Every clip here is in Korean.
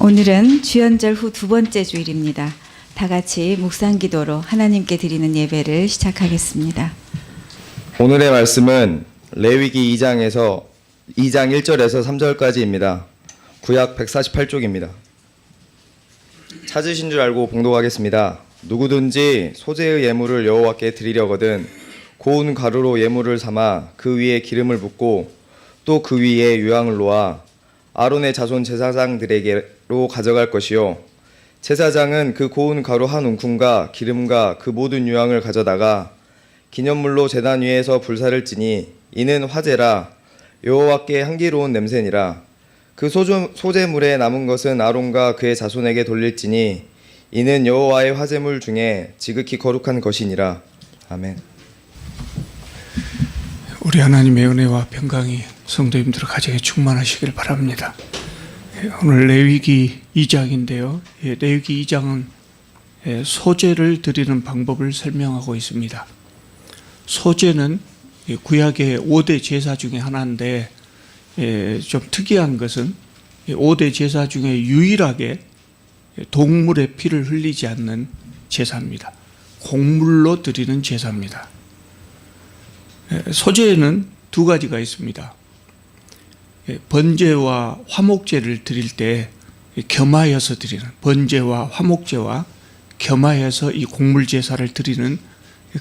오늘은 주연절 후 두 번째 주일입니다. 다 같이 묵상기도로 하나님께 드리는 예배를 시작하겠습니다. 오늘의 말씀은 레위기 2장 1절에서 3절까지입니다. 구약 148쪽입니다. 찾으신 줄 알고 봉독하겠습니다. 누구든지 소재의 예물을 여호와께 드리려거든 고운 가루로 예물을 삼아 그 위에 기름을 붓고 또 그 위에 유향을 놓아 아론의 자손 제사장들에게로 가져갈 것이요 제사장은 그 고운 가루 한 움큼과 기름과 그 모든 유향을 가져다가 기념물로 제단 위에서 불사를 지니 이는 화제라 여호와께 향기로운 냄새니라. 그 소제물에 남은 것은 아론과 그의 자손에게 돌릴지니 이는 여호와의 화제물 중에 지극히 거룩한 것이니라. 아멘. 우리 하나님의 은혜와 평강이 성도님들 가정에 충만하시길 바랍니다. 오늘 레위기 2장인데요. 레위기 2장은 소제를 드리는 방법을 설명하고 있습니다. 소제는 구약의 5대 제사 중에 하나인데 좀 특이한 것은 5대 제사 중에 유일하게 동물의 피를 흘리지 않는 제사입니다. 곡물로 드리는 제사입니다. 소제에는 두 가지가 있습니다. 번제와 화목제를 드릴 때 겸하여서 드리는, 번제와 화목제와 겸하여서 이 곡물 제사를 드리는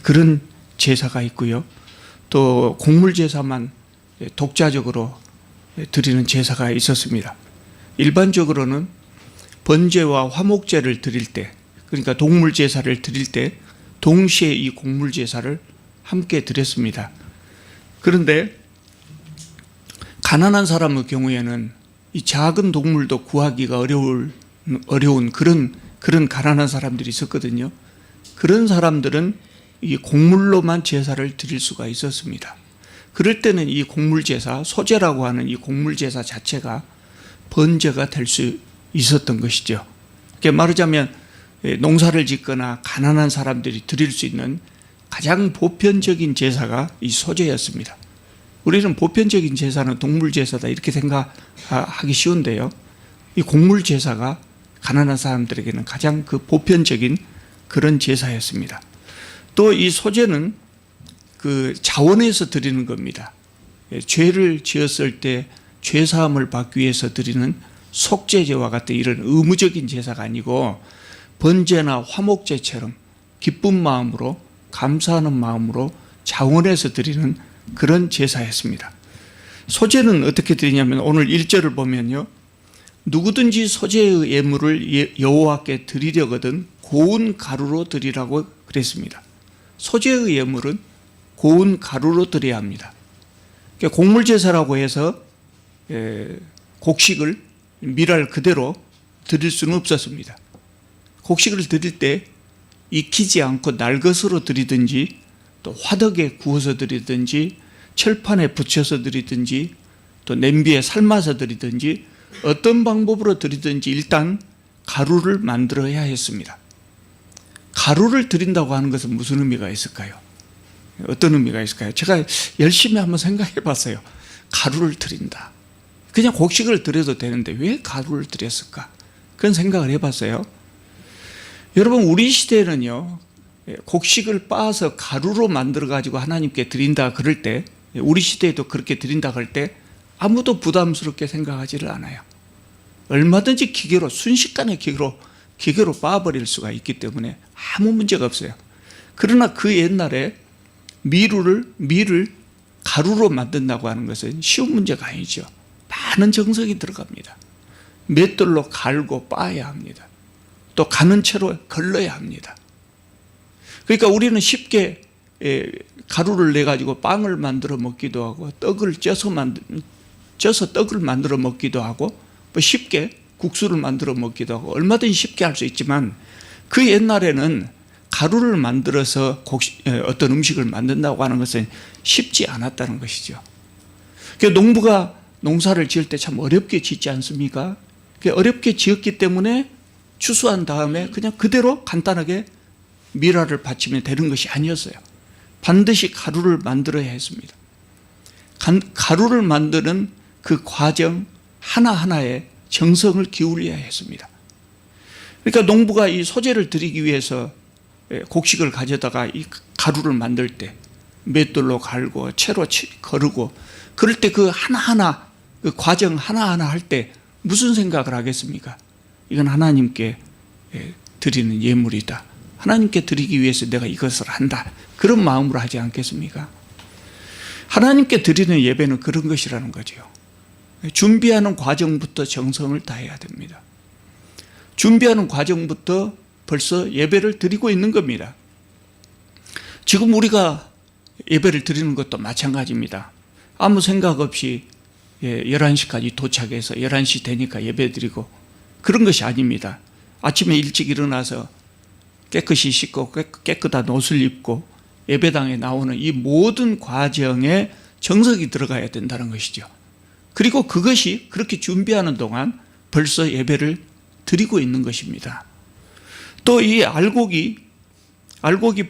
그런 제사가 있고요. 또 곡물 제사만 독자적으로 드리는 제사가 있었습니다. 일반적으로는 번제와 화목제를 드릴 때, 그러니까 동물 제사를 드릴 때 동시에 이 곡물 제사를 함께 드렸습니다. 그런데 가난한 사람의 경우에는 이 작은 동물도 구하기가 어려운 그런 가난한 사람들이 있었거든요. 그런 사람들은 이 곡물로만 제사를 드릴 수가 있었습니다. 그럴 때는 이 곡물 제사, 소제라고 하는 이 곡물 제사 자체가 번제가 될 수 있었던 것이죠. 그러니까 말하자면 농사를 짓거나 가난한 사람들이 드릴 수 있는 가장 보편적인 제사가 이 소제였습니다. 우리는 보편적인 제사는 동물 제사다 이렇게 생각하기 쉬운데요. 이 곡물 제사가 가난한 사람들에게는 가장 그 보편적인 그런 제사였습니다. 또 이 소제는 그 자원에서 드리는 겁니다. 죄를 지었을 때 죄사함을 받기 위해서 드리는 속죄제와 같은 이런 의무적인 제사가 아니고 번제나 화목제처럼 기쁜 마음으로 감사하는 마음으로 자원해서 드리는 그런 제사였습니다. 소제는 어떻게 드리냐면 오늘 1절을 보면요. 누구든지 소제의 예물을 여호와께 드리려거든 고운 가루로 드리라고 그랬습니다. 소제의 예물은 고운 가루로 드려야 합니다. 그러니까 곡물 제사라고 해서 곡식을 밀알 그대로 드릴 수는 없었습니다. 곡식을 드릴 때 익히지 않고 날것으로 드리든지 또 화덕에 구워서 드리든지 철판에 붙여서 드리든지 또 냄비에 삶아서 드리든지 어떤 방법으로 드리든지 일단 가루를 만들어야 했습니다. 가루를 드린다고 하는 것은 무슨 의미가 있을까요? 어떤 의미가 있을까요? 제가 열심히 한번 생각해 봤어요. 가루를 드린다. 그냥 곡식을 드려도 되는데 왜 가루를 드렸을까? 그런 생각을 해봤어요. 여러분 우리 시대에는요. 곡식을 빻아서 가루로 만들어 가지고 하나님께 드린다 그럴 때 우리 시대에도 그렇게 드린다 그럴 때 아무도 부담스럽게 생각하지를 않아요. 얼마든지 기계로 순식간에 기계로 빻아버릴 수가 있기 때문에 아무 문제가 없어요. 그러나 그 옛날에 밀을 가루로 만든다고 하는 것은 쉬운 문제가 아니죠. 많은 정성이 들어갑니다. 맷돌로 갈고 빻아야 합니다. 또 가는 채로 걸러야 합니다. 그러니까 우리는 쉽게 가루를 내가지고 빵을 만들어 먹기도 하고 떡을 쪄서 떡을 만들어 먹기도 하고 뭐 쉽게 국수를 만들어 먹기도 하고 얼마든지 쉽게 할 수 있지만 그 옛날에는 가루를 만들어서 어떤 음식을 만든다고 하는 것은 쉽지 않았다는 것이죠. 그러니까 농부가 농사를 지을 때 참 어렵게 짓지 않습니까? 어렵게 지었기 때문에 추수한 다음에 그냥 그대로 간단하게 밀알을 바치면 되는 것이 아니었어요. 반드시 가루를 만들어야 했습니다. 가루를 만드는 그 과정 하나하나에 정성을 기울여야 했습니다. 그러니까 농부가 이 소재를 드리기 위해서 곡식을 가져다가 이 가루를 만들 때 맷돌로 갈고 채로 거르고 그럴 때 그 하나하나 그 과정 하나하나 할 때 무슨 생각을 하겠습니까? 이건 하나님께 드리는 예물이다. 하나님께 드리기 위해서 내가 이것을 한다. 그런 마음으로 하지 않겠습니까? 하나님께 드리는 예배는 그런 것이라는 거죠. 준비하는 과정부터 정성을 다해야 됩니다. 준비하는 과정부터 벌써 예배를 드리고 있는 겁니다. 지금 우리가 예배를 드리는 것도 마찬가지입니다. 아무 생각 없이 11시까지 도착해서 11시 되니까 예배 드리고 그런 것이 아닙니다. 아침에 일찍 일어나서 깨끗이 씻고 깨끗한 옷을 입고 예배당에 나오는 이 모든 과정에 정성이 들어가야 된다는 것이죠. 그리고 그것이 그렇게 준비하는 동안 벌써 예배를 드리고 있는 것입니다. 또 이 알곡이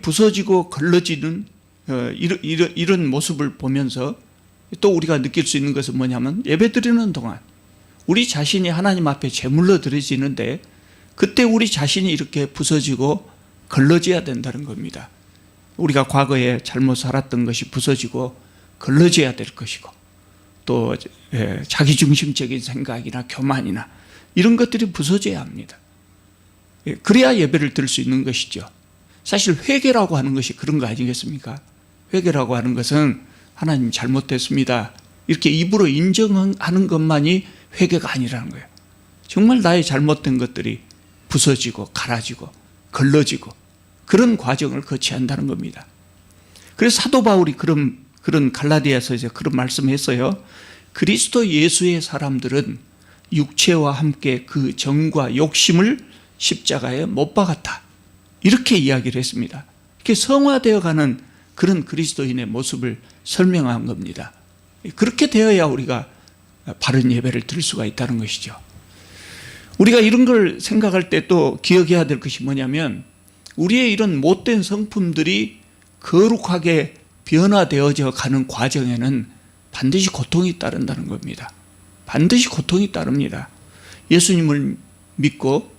부서지고 걸러지는 이런 모습을 보면서 또 우리가 느낄 수 있는 것은 뭐냐면 예배 드리는 동안 우리 자신이 하나님 앞에 제물로 드려지는데 그때 우리 자신이 이렇게 부서지고 걸러져야 된다는 겁니다. 우리가 과거에 잘못 살았던 것이 부서지고 걸러져야 될 것이고 또 자기중심적인 생각이나 교만이나 이런 것들이 부서져야 합니다. 그래야 예배를 드릴 수 있는 것이죠. 사실 회개라고 하는 것이 그런 거 아니겠습니까? 회개라고 하는 것은 하나님 잘못됐습니다. 이렇게 입으로 인정하는 것만이 회개가 아니라는 거예요. 정말 나의 잘못된 것들이 부서지고 갈아지고 걸러지고 그런 과정을 거쳐야 한다는 겁니다. 그래서 사도 바울이 그런 갈라디아서에서 그런 말씀했어요. 그리스도 예수의 사람들은 육체와 함께 그 정과 욕심을 십자가에 못 박았다. 이렇게 이야기를 했습니다. 이렇게 성화되어가는 그런 그리스도인의 모습을 설명한 겁니다. 그렇게 되어야 우리가 바른 예배를 드릴 수가 있다는 것이죠. 우리가 이런 걸 생각할 때 또 기억해야 될 것이 뭐냐면 우리의 이런 못된 성품들이 거룩하게 변화되어져 가는 과정에는 반드시 고통이 따른다는 겁니다. 반드시 고통이 따릅니다. 예수님을 믿고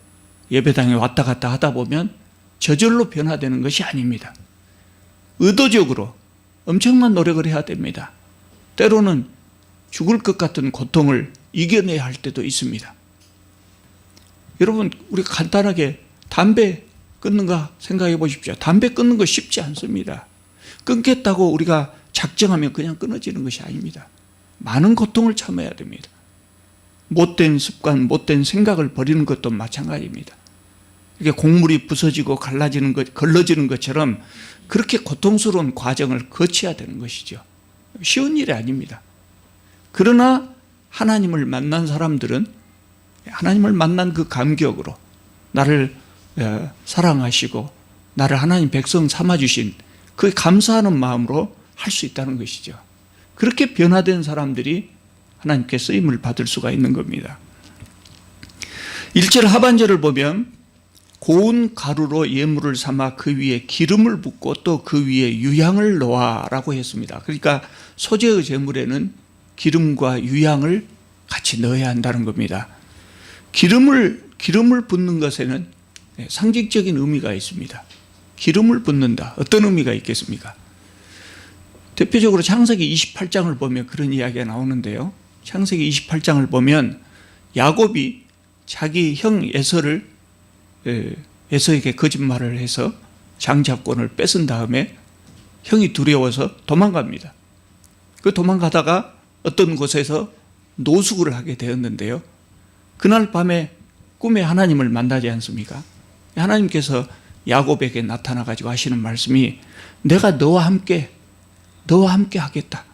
예배당에 왔다 갔다 하다 보면 저절로 변화되는 것이 아닙니다. 의도적으로 엄청난 노력을 해야 됩니다. 때로는 죽을 것 같은 고통을 이겨내야 할 때도 있습니다. 여러분, 우리가 간단하게 담배 끊는가 생각해 보십시오. 담배 끊는 거 쉽지 않습니다. 끊겠다고 우리가 작정하면 그냥 끊어지는 것이 아닙니다. 많은 고통을 참아야 됩니다. 못된 습관, 못된 생각을 버리는 것도 마찬가지입니다. 이게 곡물이 부서지고 걸러지는 것처럼 그렇게 고통스러운 과정을 거쳐야 되는 것이죠. 쉬운 일이 아닙니다. 그러나 하나님을 만난 사람들은 하나님을 만난 그 감격으로 나를 사랑하시고 나를 하나님 백성 삼아주신 그 감사하는 마음으로 할 수 있다는 것이죠. 그렇게 변화된 사람들이 하나님께 쓰임을 받을 수가 있는 겁니다. 1절 하반절을 보면 고운 가루로 예물을 삼아 그 위에 기름을 붓고 또 그 위에 유향을 놓아라고 했습니다. 그러니까 소재의 제물에는 기름과 유향을 같이 넣어야 한다는 겁니다. 기름을 붓는 것에는 상징적인 의미가 있습니다. 기름을 붓는다. 어떤 의미가 있겠습니까? 대표적으로 창세기 28장을 보면 그런 이야기가 나오는데요. 창세기 28장을 보면 야곱이 자기 형 에서에게 거짓말을 해서 장자권을 뺏은 다음에 형이 두려워서 도망갑니다. 그 도망가다가 어떤 곳에서 노숙을 하게 되었는데요. 그날 밤에 꿈에 하나님을 만나지 않습니까? 하나님께서 야곱에게 나타나가지고 하시는 말씀이 내가 너와 함께 하겠다.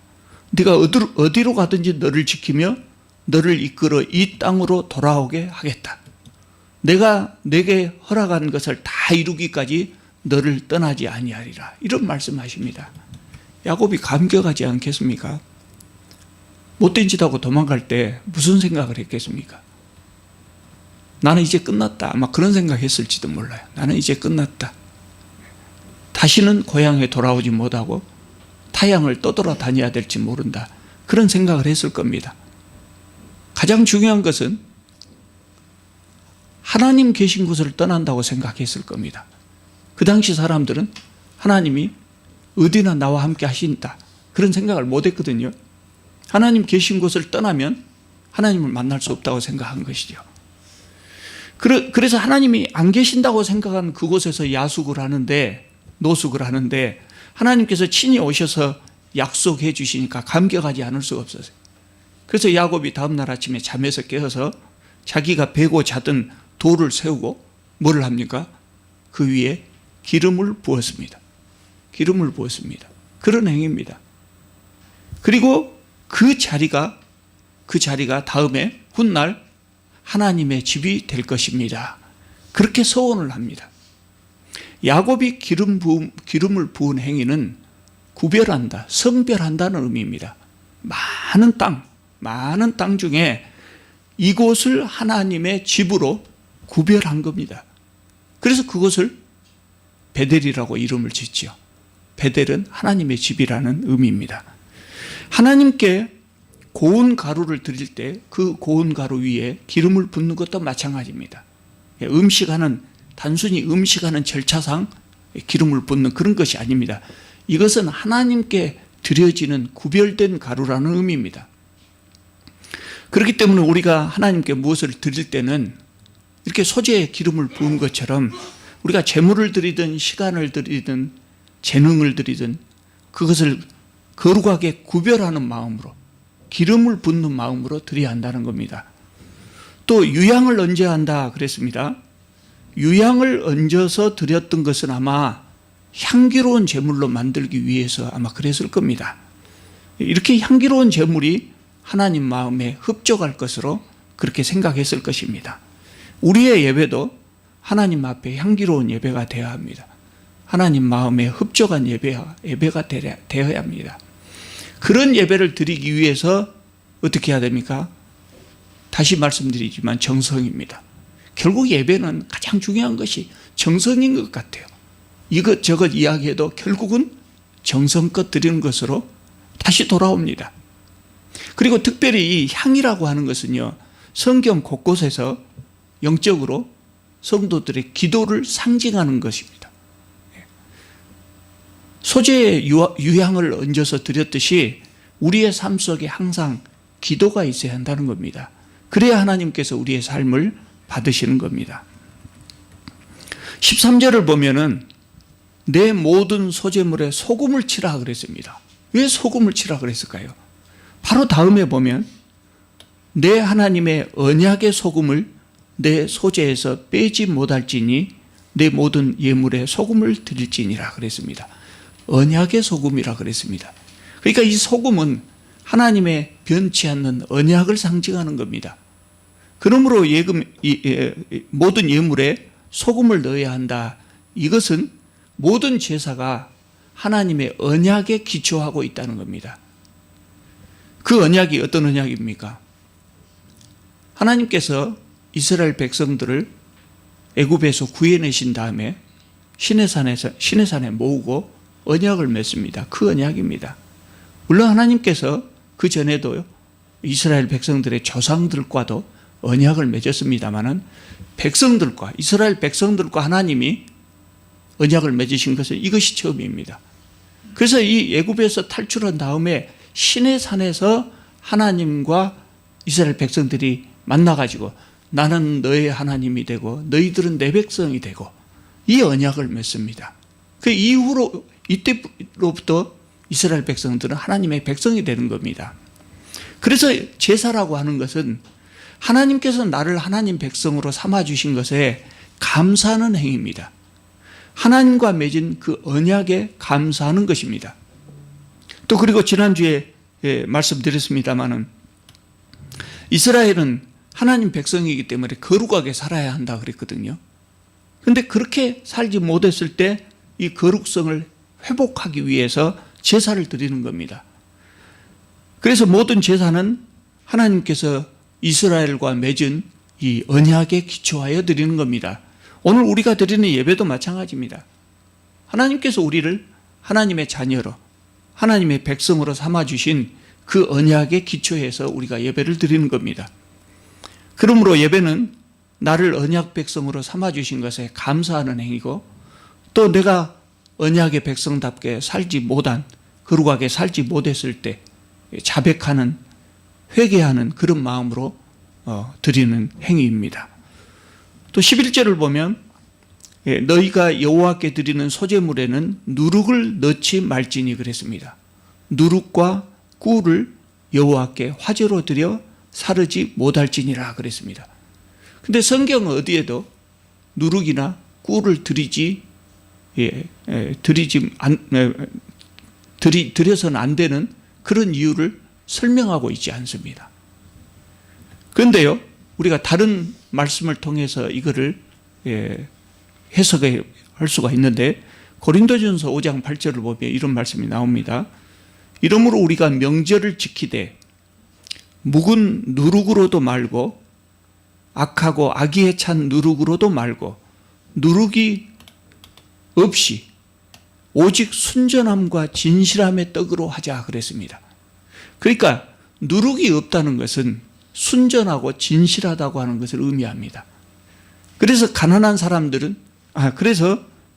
네가 어디로 가든지 너를 지키며 너를 이끌어 이 땅으로 돌아오게 하겠다. 내가 내게 허락한 것을 다 이루기까지 너를 떠나지 아니하리라. 이런 말씀하십니다. 야곱이 감격하지 않겠습니까? 못된 짓 하고 도망갈 때 무슨 생각을 했겠습니까? 나는 이제 끝났다. 아마 그런 생각했을지도 몰라요. 나는 이제 끝났다. 다시는 고향에 돌아오지 못하고 타향을 떠돌아다녀야 될지 모른다. 그런 생각을 했을 겁니다. 가장 중요한 것은 하나님 계신 곳을 떠난다고 생각했을 겁니다. 그 당시 사람들은 하나님이 어디나 나와 함께 하신다, 그런 생각을 못했거든요. 하나님 계신 곳을 떠나면 하나님을 만날 수 없다고 생각한 것이죠. 그래서 하나님이 안 계신다고 생각한 그곳에서 야숙을 하는데, 노숙을 하는데 하나님께서 친히 오셔서 약속해 주시니까 감격하지 않을 수가 없었어요. 그래서 야곱이 다음날 아침에 잠에서 깨어서 자기가 베고 자던 돌을 세우고 뭐를 합니까? 그 위에 기름을 부었습니다. 기름을 부었습니다. 그런 행위입니다. 그리고 그 자리가 다음에 훗날 하나님의 집이 될 것입니다. 그렇게 서원을 합니다. 야곱이 기름을 부은 행위는 구별한다, 성별한다는 의미입니다. 많은 땅 중에 이곳을 하나님의 집으로 구별한 겁니다. 그래서 그곳을 베델이라고 이름을 짓죠. 베델은 하나님의 집이라는 의미입니다. 하나님께 고운 가루를 드릴 때 그 고운 가루 위에 기름을 붓는 것도 마찬가지입니다. 단순히 음식하는 절차상 기름을 붓는 그런 것이 아닙니다. 이것은 하나님께 드려지는 구별된 가루라는 의미입니다. 그렇기 때문에 우리가 하나님께 무엇을 드릴 때는 이렇게 소재에 기름을 부은 것처럼 우리가 재물을 드리든 시간을 드리든 재능을 드리든 그것을 거룩하게 구별하는 마음으로, 기름을 붓는 마음으로 드려야 한다는 겁니다. 또 유향을 얹어야 한다 그랬습니다. 유향을 얹어서 드렸던 것은 아마 향기로운 제물로 만들기 위해서 아마 그랬을 겁니다. 이렇게 향기로운 제물이 하나님 마음에 흡족할 것으로 그렇게 생각했을 것입니다. 우리의 예배도 하나님 앞에 향기로운 예배가 되어야 합니다. 하나님 마음에 흡족한 예배가 되어야 합니다. 그런 예배를 드리기 위해서 어떻게 해야 됩니까? 다시 말씀드리지만 정성입니다. 결국 예배는 가장 중요한 것이 정성인 것 같아요. 이것저것 이야기해도 결국은 정성껏 드리는 것으로 다시 돌아옵니다. 그리고 특별히 이 향이라고 하는 것은요, 성경 곳곳에서 영적으로 성도들의 기도를 상징하는 것입니다. 소재에 유향을 얹어서 드렸듯이 우리의 삶 속에 항상 기도가 있어야 한다는 겁니다. 그래야 하나님께서 우리의 삶을 받으시는 겁니다. 13절을 보면은 내 모든 소재물에 소금을 치라 그랬습니다. 왜 소금을 치라 그랬을까요? 바로 다음에 보면 내 하나님의 언약의 소금을 내 소재에서 빼지 못할지니 내 모든 예물에 소금을 드릴지니라 그랬습니다. 언약의 소금이라 그랬습니다. 그러니까 이 소금은 하나님의 변치 않는 언약을 상징하는 겁니다. 그러므로 모든 예물에 소금을 넣어야 한다. 이것은 모든 제사가 하나님의 언약에 기초하고 있다는 겁니다. 그 언약이 어떤 언약입니까? 하나님께서 이스라엘 백성들을 애굽에서 구해내신 다음에 시내산에 모으고 언약을 맺습니다. 그 언약입니다. 물론 하나님께서 그 전에도 이스라엘 백성들의 조상들과도 언약을 맺었습니다마는 이스라엘 백성들과 하나님이 언약을 맺으신 것은 이것이 처음입니다. 그래서 이 애굽에서 탈출한 다음에 시내산에서 하나님과 이스라엘 백성들이 만나가지고 나는 너의 하나님이 되고 너희들은 내 백성이 되고 이 언약을 맺습니다. 그 이후로 이때로부터 이스라엘 백성들은 하나님의 백성이 되는 겁니다. 그래서 제사라고 하는 것은 하나님께서 나를 하나님 백성으로 삼아주신 것에 감사하는 행위입니다. 하나님과 맺은 그 언약에 감사하는 것입니다. 또 그리고 지난주에 말씀드렸습니다마는 이스라엘은 하나님 백성이기 때문에 거룩하게 살아야 한다 그랬거든요. 그런데 그렇게 살지 못했을 때 이 거룩성을 회복하기 위해서 제사를 드리는 겁니다. 그래서 모든 제사는 하나님께서 이스라엘과 맺은 이 언약에 기초하여 드리는 겁니다. 오늘 우리가 드리는 예배도 마찬가지입니다. 하나님께서 우리를 하나님의 자녀로, 하나님의 백성으로 삼아주신 그 언약에 기초해서 우리가 예배를 드리는 겁니다. 그러므로 예배는 나를 언약 백성으로 삼아주신 것에 감사하는 행위고, 또 내가 언약의 백성답게 살지 못한, 거룩하게 살지 못했을 때 자백하는, 회개하는 그런 마음으로 드리는 행위입니다. 또 11절을 보면 너희가 여호와께 드리는 소제물에는 누룩을 넣지 말지니 그랬습니다. 누룩과 꿀을 여호와께 화제로 드려 사르지 못할지니라 그랬습니다. 근데 성경은 어디에도 누룩이나 꿀을 드려서는 안 되는 그런 이유를 설명하고 있지 않습니다. 그런데요, 우리가 다른 말씀을 통해서 이거를 해석할 수가 있는데, 고린도전서 5장 8절을 보면 이런 말씀이 나옵니다. 이러므로 우리가 명절을 지키되 묵은 누룩으로도 말고 악하고 악의에 찬 누룩으로도 말고 누룩이 없이 오직 순전함과 진실함의 떡으로 하자 그랬습니다. 그러니까 누룩이 없다는 것은 순전하고 진실하다고 하는 것을 의미합니다. 그래서 가난한 사람들은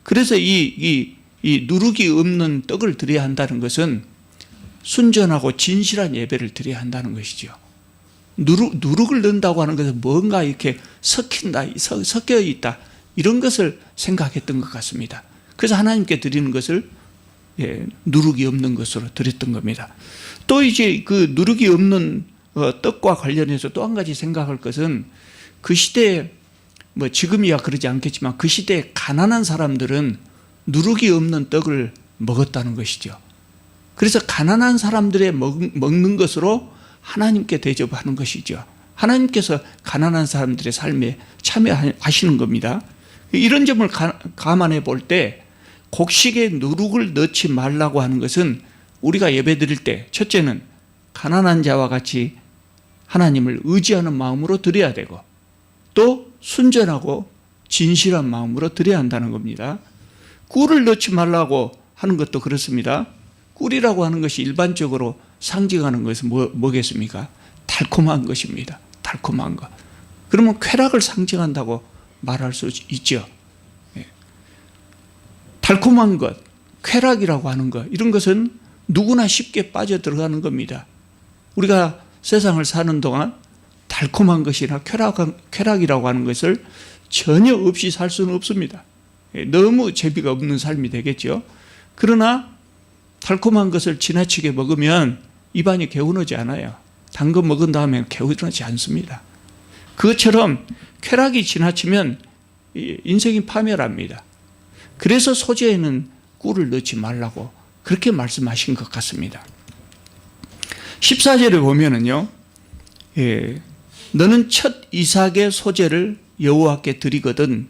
그래서 이 누룩이 없는 떡을 드려야 한다는 것은 순전하고 진실한 예배를 드려야 한다는 것이죠. 누룩을 넣는다고 하는 것은 뭔가 이렇게 섞여 있다, 이런 것을 생각했던 것 같습니다. 그래서 하나님께 드리는 것을 누룩이 없는 것으로 드렸던 겁니다. 또 이제 그 누룩이 없는 떡과 관련해서 또 한 가지 생각할 것은, 그 시대에 지금이야 그러지 않겠지만 그 시대에 가난한 사람들은 누룩이 없는 떡을 먹었다는 것이죠. 그래서 가난한 사람들의 먹는 것으로 하나님께 대접하는 것이죠. 하나님께서 가난한 사람들의 삶에 참여하시는 겁니다. 이런 점을 감안해 볼 때 곡식에 누룩을 넣지 말라고 하는 것은, 우리가 예배 드릴 때 첫째는 가난한 자와 같이 하나님을 의지하는 마음으로 드려야 되고, 또 순전하고 진실한 마음으로 드려야 한다는 겁니다. 꿀을 넣지 말라고 하는 것도 그렇습니다. 꿀이라고 하는 것이 일반적으로 상징하는 것은 뭐겠습니까? 달콤한 것입니다. 달콤한 것. 그러면 쾌락을 상징한다고 말할 수 있죠. 달콤한 것, 쾌락이라고 하는 것, 이런 것은 누구나 쉽게 빠져 들어가는 겁니다. 우리가 세상을 사는 동안 달콤한 것이나 쾌락이라고 하는 것을 전혀 없이 살 수는 없습니다. 너무 재미가 없는 삶이 되겠죠. 그러나 달콤한 것을 지나치게 먹으면 입안이 개운하지 않아요. 단 거 먹은 다음에 개운하지 않습니다. 그것처럼 쾌락이 지나치면 인생이 파멸합니다. 그래서 소제에는 꿀을 넣지 말라고 그렇게 말씀하신 것 같습니다. 14절에 보면은요, 너는 첫 이삭의 소제를 여호와께 드리거든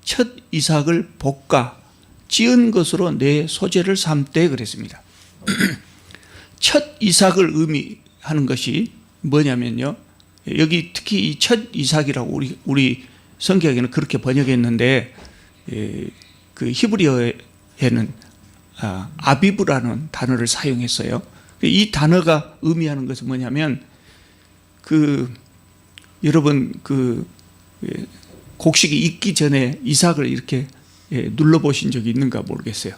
첫 이삭을 볶아 찌은 것으로 내 소제를 삼되 그랬습니다. 첫 이삭을 의미하는 것이 뭐냐면요, 여기 특히 이 첫 이삭이라고 우리 성경에는 그렇게 번역했는데, 그 히브리어에는 아비브라는 단어를 사용했어요. 이 단어가 의미하는 것은 뭐냐면, 여러분 곡식이 익기 전에 이삭을 이렇게 눌러보신 적이 있는가 모르겠어요.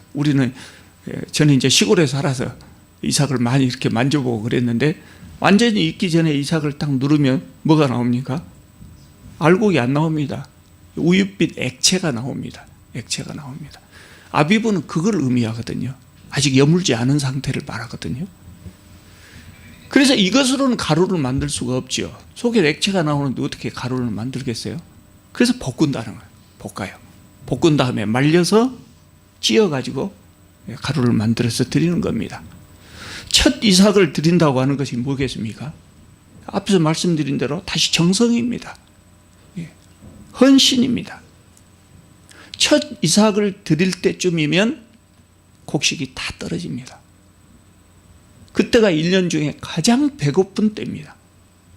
저는 이제 시골에 살아서 이삭을 많이 이렇게 만져보고 그랬는데, 완전히 익기 전에 이삭을 딱 누르면 뭐가 나옵니까? 알곡이 안 나옵니다. 우윳빛 액체가 나옵니다. 액체가 나옵니다. 아비브는 그걸 의미하거든요. 아직 여물지 않은 상태를 말하거든요. 그래서 이것으로는 가루를 만들 수가 없죠. 속에 액체가 나오는데 어떻게 가루를 만들겠어요? 그래서 볶는다는 거예요. 볶아요. 볶은 다음에 말려서 찧어가지고 가루를 만들어서 드리는 겁니다. 첫 이삭을 드린다고 하는 것이 뭐겠습니까? 앞에서 말씀드린 대로 다시 정성입니다. 헌신입니다. 첫 이삭을 드릴 때쯤이면 곡식이 다 떨어집니다. 그때가 1년 중에 가장 배고픈 때입니다.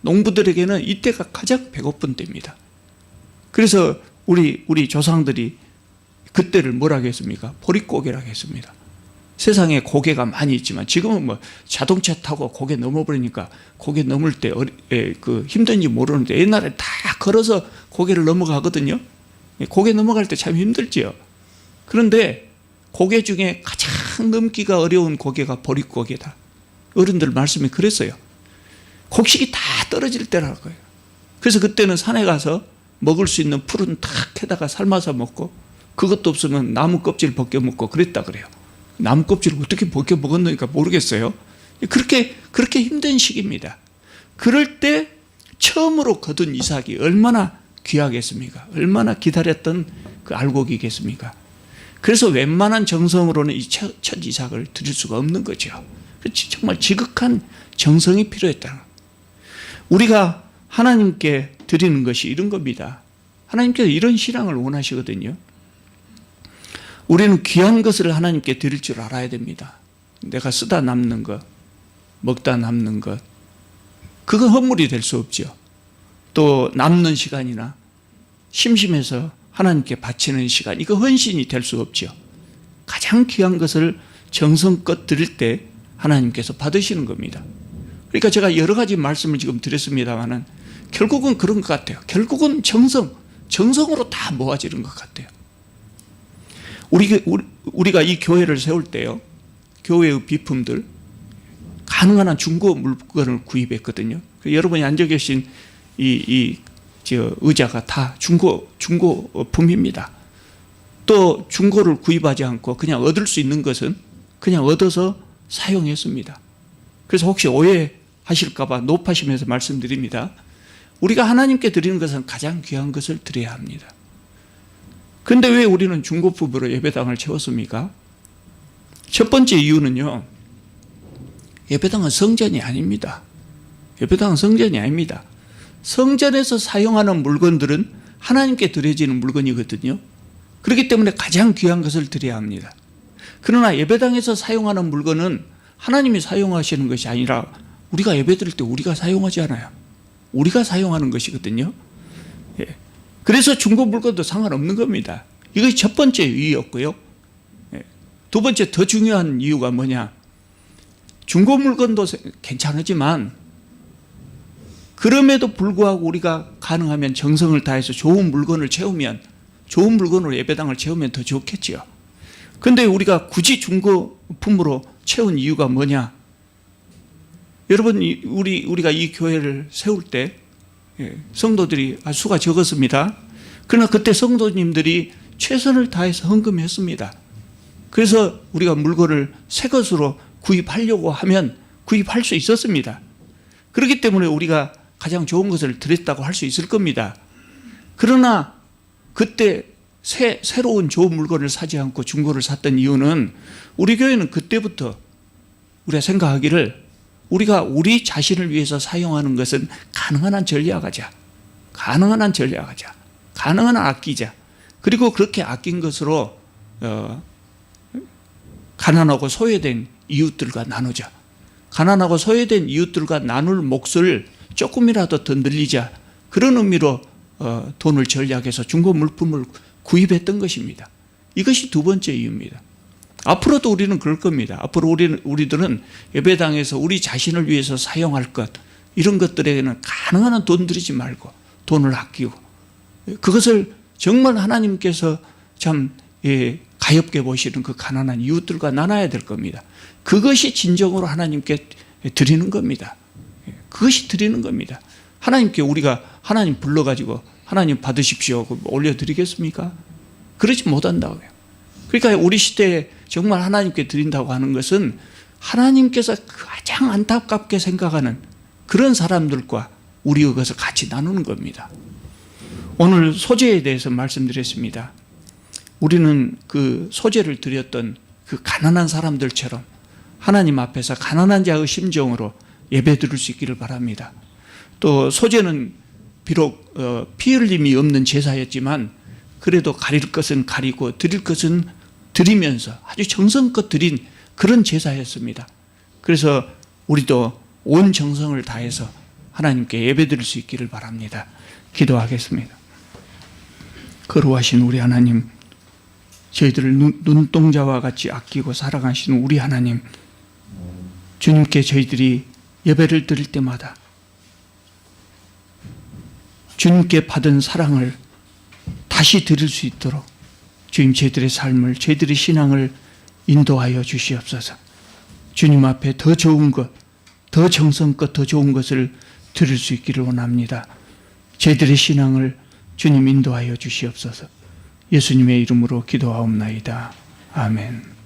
농부들에게는 이때가 가장 배고픈 때입니다. 그래서 우리 조상들이 그때를 뭐라고 했습니까? 보릿고개라고 했습니다. 세상에 고개가 많이 있지만 지금은 자동차 타고 고개 넘어버리니까 고개 넘을 때 힘든지 모르는데, 옛날에 다 걸어서 고개를 넘어가거든요. 고개 넘어갈 때 참 힘들지요. 그런데 고개 중에 가장 넘기가 어려운 고개가 보릿고개다. 어른들 말씀이 그랬어요. 곡식이 다 떨어질 때라고요. 그래서 그때는 산에 가서 먹을 수 있는 풀은 탁 해다가 삶아서 먹고, 그것도 없으면 나무 껍질 벗겨 먹고 그랬다 그래요. 나무 껍질을 어떻게 벗겨 먹었는가 모르겠어요. 그렇게 힘든 시기입니다. 그럴 때 처음으로 거둔 이삭이 얼마나 귀하겠습니까? 얼마나 기다렸던 그 알곡이겠습니까? 그래서 웬만한 정성으로는 이 첫 이삭을 드릴 수가 없는 거죠. 정말 지극한 정성이 필요했다는 거예요. 우리가 하나님께 드리는 것이 이런 겁니다. 하나님께서 이런 신앙을 원하시거든요. 우리는 귀한 것을 하나님께 드릴 줄 알아야 됩니다. 내가 쓰다 남는 것, 먹다 남는 것, 그건 허물이 될 수 없죠. 또 남는 시간이나 심심해서 하나님께 바치는 시간, 이거 헌신이 될 수 없죠. 가장 귀한 것을 정성껏 드릴 때 하나님께서 받으시는 겁니다. 그러니까 제가 여러 가지 말씀을 지금 드렸습니다만은 결국은 그런 것 같아요. 결국은 정성으로 다 모아지는 것 같아요. 우리가 이 교회를 세울 때요, 교회의 비품들 가능한 한 중고 물건을 구입했거든요. 여러분이 앉아 계신 저 의자가 다 중고품입니다. 또 중고를 구입하지 않고 그냥 얻을 수 있는 것은 그냥 얻어서 사용했습니다. 그래서 혹시 오해하실까봐 높아시면서 말씀드립니다. 우리가 하나님께 드리는 것은 가장 귀한 것을 드려야 합니다. 그런데 왜 우리는 중고품으로 예배당을 채웠습니까? 첫 번째 이유는요, 예배당은 성전이 아닙니다. 예배당은 성전이 아닙니다. 성전에서 사용하는 물건들은 하나님께 드려지는 물건이거든요. 그렇기 때문에 가장 귀한 것을 드려야 합니다. 그러나 예배당에서 사용하는 물건은 하나님이 사용하시는 것이 아니라 우리가 예배 드릴 때 우리가 사용하지 않아요. 우리가 사용하는 것이거든요. 예. 그래서 중고 물건도 상관없는 겁니다. 이것이 첫 번째 이유였고요. 예. 두 번째 더 중요한 이유가 뭐냐? 중고 물건도 괜찮지만 그럼에도 불구하고 우리가 가능하면 정성을 다해서 좋은 물건을 채우면, 좋은 물건으로 예배당을 채우면 더 좋겠지요. 그런데 우리가 굳이 중고품으로 채운 이유가 뭐냐? 여러분, 우리가 이 교회를 세울 때 성도들이 수가 적었습니다. 그러나 그때 성도님들이 최선을 다해서 헌금했습니다. 그래서 우리가 물건을 새 것으로 구입하려고 하면 구입할 수 있었습니다. 그렇기 때문에 우리가 가장 좋은 것을 드렸다고 할 수 있을 겁니다. 그러나 그때 새로운 좋은 물건을 사지 않고 중고를 샀던 이유는 우리 교회는 그때부터 우리가 생각하기를 우리가 우리 자신을 위해서 사용하는 것은 가능한 한 절약하자. 가능한 한 절약하자. 가능한 한 아끼자. 그리고 그렇게 아낀 것으로 가난하고 소외된 이웃들과 나누자. 가난하고 소외된 이웃들과 나눌 몫을 조금이라도 더 늘리자. 그런 의미로 돈을 절약해서 중고 물품을 구입했던 것입니다. 이것이 두 번째 이유입니다. 앞으로도 우리는 그럴 겁니다. 앞으로 우리들은 예배당에서 우리 자신을 위해서 사용할 것, 이런 것들에게는 가능한 한 돈 들이지 말고 돈을 아끼고, 그것을 정말 하나님께서 참 가엾게 보시는 그 가난한 이웃들과 나눠야 될 겁니다. 그것이 진정으로 하나님께 드리는 겁니다. 그것이 드리는 겁니다. 하나님께 우리가 하나님 불러가지고 하나님 받으십시오 올려드리겠습니까? 그러지 못한다고요. 그러니까 우리 시대에 정말 하나님께 드린다고 하는 것은 하나님께서 가장 안타깝게 생각하는 그런 사람들과 우리가 그것을 같이 나누는 겁니다. 오늘 소재에 대해서 말씀드렸습니다. 우리는 그 소재를 드렸던 그 가난한 사람들처럼 하나님 앞에서 가난한 자의 심정으로 예배 드릴 수 있기를 바랍니다. 또 소재는 비록 피 흘림이 없는 제사였지만 그래도 가릴 것은 가리고 드릴 것은 드리면서 아주 정성껏 드린 그런 제사였습니다. 그래서 우리도 온 정성을 다해서 하나님께 예배 드릴 수 있기를 바랍니다. 기도하겠습니다. 거룩하신 우리 하나님, 저희들을 눈동자와 같이 아끼고 사랑하시는 우리 하나님, 주님께 저희들이 예배를 드릴 때마다 주님께 받은 사랑을 다시 드릴 수 있도록 주님 저희들의 삶을, 저희들의 신앙을 인도하여 주시옵소서. 주님 앞에 더 좋은 것, 더 정성껏 더 좋은 것을 드릴 수 있기를 원합니다. 저희들의 신앙을 주님 인도하여 주시옵소서. 예수님의 이름으로 기도하옵나이다. 아멘.